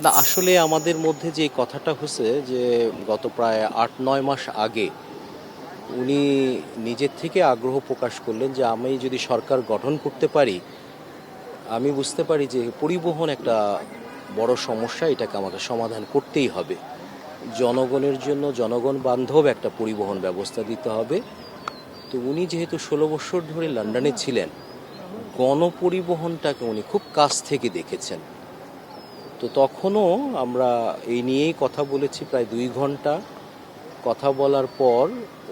না, আসলে আমাদের মধ্যে যে কথাটা হচ্ছে যে গত প্রায় ৮-৯ মাস আগে উনি নিজের থেকে আগ্রহ প্রকাশ করলেন যে আমি যদি সরকার গঠন করতে পারি, আমি বুঝতে পারি যে পরিবহন একটা বড় সমস্যা, এটাকে আমাকে সমাধান করতেই হবে। জনগণের জন্য জনগণ বান্ধব একটা পরিবহন ব্যবস্থা দিতে হবে। তো উনি যেহেতু ১৬ বছর ধরে লন্ডনে ছিলেন, গণপরিবহনটাকে উনি খুব কাছ থেকে দেখেছেন। তো তখনও আমরা এই নিয়েই কথা বলেছি প্রায় ২ ঘন্টা। কথা বলার পর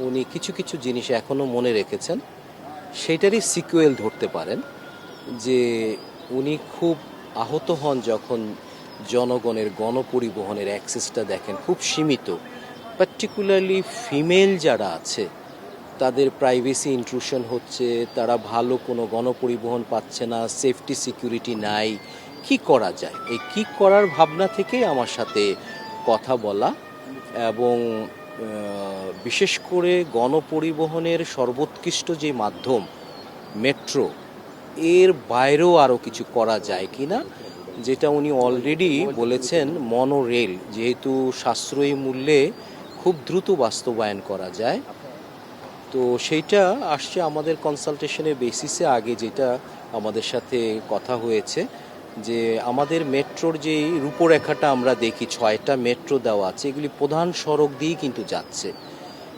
উনি কিছু কিছু জিনিস এখনও মনে রেখেছেন, সেইটারই সিকুয়েল ধরতে পারেন। যে উনি খুব আহত হন যখন জনগণের গণপরিবহনের অ্যাক্সেসটা দেখেন খুব সীমিত, পার্টিকুলারলি ফিমেল যারা আছে তাদের প্রাইভেসি ইন্ট্রুশন হচ্ছে, তারা ভালো কোনো গণপরিবহন পাচ্ছে না, সেফটি সিকিউরিটি নাই। কি করা যায়, এই কি করার ভাবনা থেকেই আমার সাথে কথা বলা। এবং বিশেষ করে গণপরিবহনের সর্বোৎকৃষ্ট যে মাধ্যম মেট্রো, এর বাইরেও আরও কিছু করা যায় কি না, যেটা উনি অলরেডি বলেছেন মনো রেল যেহেতু সাশ্রয়ী মূল্যে খুব দ্রুত বাস্তবায়ন করা যায়। তো সেইটা আসছে আমাদের কনসালটেশনের বেসিসে। আগে যেটা আমাদের সাথে কথা হয়েছে যে আমাদের মেট্রোর যে রূপরেখাটা আমরা দেখি ৬টা মেট্রো দেওয়া আছে, এগুলি প্রধান সড়ক দিয়েই কিন্তু যাচ্ছে।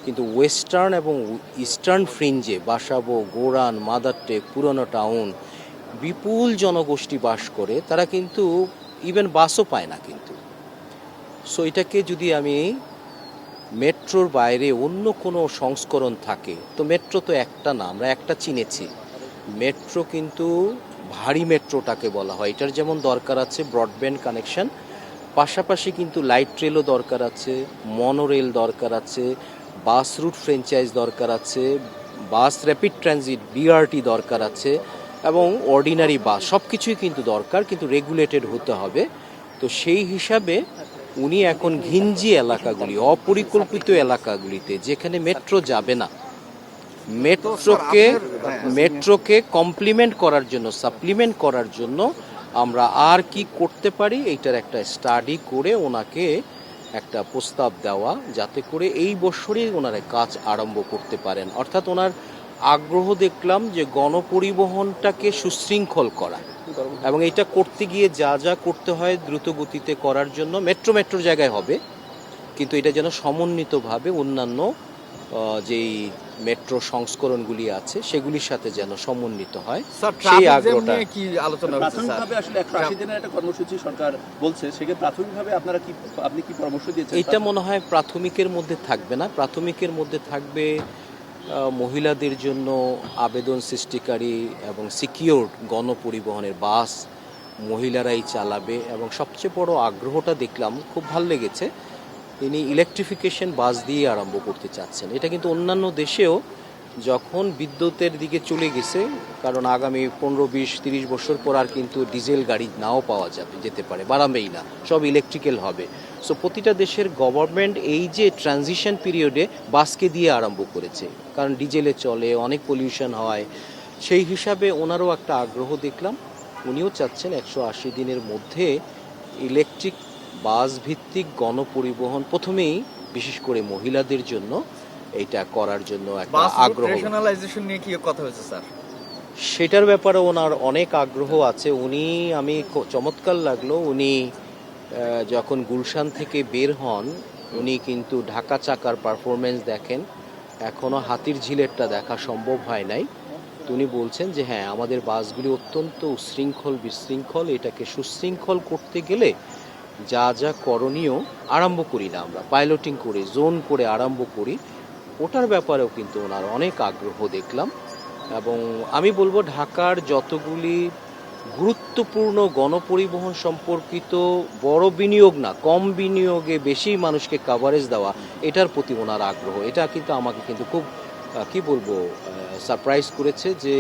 কিন্তু ওয়েস্টার্ন এবং ইস্টার্ন ফ্রিঞ্জে বাসাবো, গোরান, মাদারটেক, পুরনো টাউন বিপুল জনগোষ্ঠী বাস করে, তারা কিন্তু ইভেন বাসও পায় না কিন্তু। সো এটাকে যদি আমি মেট্রোর বাইরে অন্য কোনো সংস্করণ থাকে, তো মেট্রো তো একটা না, আমরা একটা চিনেছি। মেট্রো কিন্তু ভারী মেট্রোটাকে বলা হয়, এটার যেমন দরকার আছে ব্রডব্যান্ড কানেকশন, পাশাপাশি কিন্তু লাইট রেলও দরকার আছে, মনোরেল দরকার আছে, বাস রুট ফ্র্যাঞ্চাইজ দরকার আছে, বাস র্যাপিড ট্রানজিট বিআরটি দরকার আছে, এবং অর্ডিনারি বাস সব কিছুই কিন্তু দরকার, কিন্তু রেগুলেটেড হতে হবে। তো সেই হিসাবে উনি এখন ঘিঞ্জি এলাকাগুলি, অপরিকল্পিত এলাকাগুলিতে যেখানে মেট্রো যাবে না, মেট্রোকে কমপ্লিমেন্ট করার জন্য, সাপ্লিমেন্ট করার জন্য আমরা আর কি করতে পারি, এইটার একটা স্টাডি করে ওনাকে একটা প্রস্তাব দেওয়া, যাতে করে এই বছরই ওনারা কাজ আরম্ভ করতে পারেন। অর্থাৎ ওনার আগ্রহ দেখলাম যে গণপরিবহনটাকে সুশৃঙ্খল করা, এবং এটা করতে গিয়ে যা যা করতে হয় দ্রুত গতিতে করার জন্য মেট্রোর জায়গায় হবে, কিন্তু এটা যেন সমন্বিতভাবে অন্যান্য যেই মেট্রো সংস্করণগুলি আছে সেগুলির সাথে যেন সমন্বিত হয়, সেই আগ্রহটা। কি আলোচনা হচ্ছে স্যার? প্রাথমিকভাবে আসলে 180 দিনের একটা কর্মসূচি সরকার বলছে, সেক্ষেত্রে প্রাথমিকভাবে আপনি কি পরামর্শ দিয়েছেন? এইটা মনে হয় প্রাথমিকের মধ্যে থাকবে না, প্রাথমিকের মধ্যে থাকবে মহিলাদের জন্য আবেদন সৃষ্টিকারী এবং সিকিউর গণপরিবহনের বাস মহিলারাই চালাবে। এবং সবচেয়ে বড় আগ্রহটা দেখলাম, খুব ভাল লেগেছে, তিনি ইলেকট্রিফিকেশন বাস দিয়ে আরম্ভ করতে চাচ্ছেন। এটা কিন্তু অন্যান্য দেশেও যখন বিদ্যুতের দিকে চলে গেছে, কারণ আগামী 15-20-30 বছর পর আর কিন্তু ডিজেল গাড়ি নাও পাওয়া যেতে পারে, বাড়াবেই না, সব ইলেকট্রিক্যাল হবে। সো প্রতিটা দেশের গভর্নমেন্ট এই যে ট্রানজিশন পিরিয়ডে বাসকে দিয়ে আরম্ভ করেছে, কারণ ডিজেলে চলে, অনেক পলিউশন হয়। সেই হিসাবে ওনারও একটা আগ্রহ দেখলাম, উনিও চাচ্ছেন 180 দিনের মধ্যে ইলেকট্রিক বাস ভিত্তিক গণপরিবহন প্রথমেই বিশেষ করে মহিলাদের জন্য এইটা করার জন্য একটা আগ্রহ। রেশনালাইজেশন নিয়ে কি কথা হয়েছে স্যার? সেটার ব্যাপারে ওনার অনেক আগ্রহ আছে। আমি চমৎকার লাগলো, উনি যখন গুলশান থেকে বের হন, উনি কিন্তু ঢাকা চাকার পারফরমেন্স দেখেন, এখনও হাতির ঝিলেরটা দেখা সম্ভব হয় নাই। তো উনি বলছেন যে হ্যাঁ, আমাদের বাসগুলি অত্যন্ত উশৃঙ্খল বিশৃঙ্খল, এটাকে সুশৃঙ্খল করতে গেলে যা যা করণীয় আরম্ভ করি না, আমরা পাইলটিং করে জোন করে আরম্ভ করি, ওটার ব্যাপারেও কিন্তু ওনার অনেক আগ্রহ দেখলাম। এবং আমি বলবো ঢাকার যতগুলি গুরুত্বপূর্ণ গণপরিবহন সম্পর্কিত বড় বিনিয়োগ না, কম বিনিয়োগে বেশি মানুষকে কাভারেজ দেওয়া, এটার প্রতি ওনার আগ্রহ, এটা কিন্তু আমাকে কিন্তু খুব কি বলবো সারপ্রাইজ করেছে যে,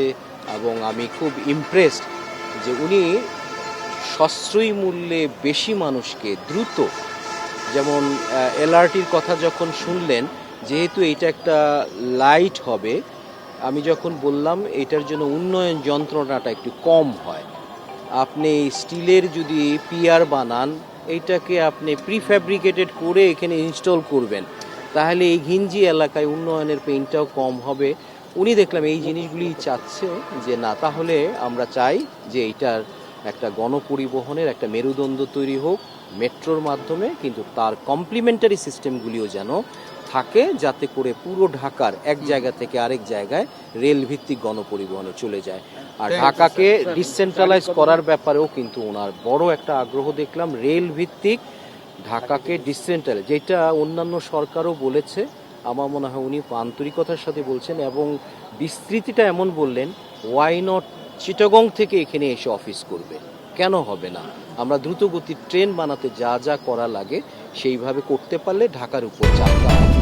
এবং আমি খুব ইমপ্রেসড যে উনি সাশ্রয়ী মূল্যে বেশি মানুষকে দ্রুত, যেমন এলআরটির কথা যখন শুনলেন, যেহেতু এটা একটা লাইট হবে, আমি যখন বললাম এটার জন্য উন্নয়ন যন্ত্রণাটা একটু কম হয়, আপনি স্টিলের যদি পিয়ার বানান এইটাকে আপনি প্রিফ্যাব্রিকেটেড করে এখানে ইনস্টল করবেন, তাহলে এই ঘিঞ্জি এলাকায় উন্নয়নের পেইনটাও কম হবে। উনি দেখলাম এই জিনিসগুলি চাচ্ছে যে না, তাহলে আমরা চাই যে এইটার একটা গণপরিবহনের একটা মেরুদণ্ড তৈরি হোক মেট্রোর মাধ্যমে, কিন্তু তার কমপ্লিমেন্টারি সিস্টেমগুলিও যেন থাকে, যাতে করে পুরো ঢাকার এক জায়গা থেকে আরেক জায়গায় রেল ভিত্তিক গণপরিবহনে চলে যায়। আর ঢাকাকে ডিসেন্ট্রালাইজ করার ব্যাপারেও কিন্তু ওনার বড় একটা আগ্রহ দেখলাম, রেল ভিত্তিক ঢাকাকে ডিসেন্ট্রালাইজ, যেটা অন্যান্য সরকারও বলেছে। আমার মনে হয় উনি আন্তরিকতার সাথে বলছেন এবং বিস্তৃতিটা এমন বললেন, ওয়াই নট চিটাগং থেকে এখানে এসে অফিস করবে, কেন হবে না? আমরা দ্রুতগতির ট্রেন বানাতে যা যা করা লাগে সেইভাবে করতে পারলে ঢাকার উপর চাপ দেওয়া হবে।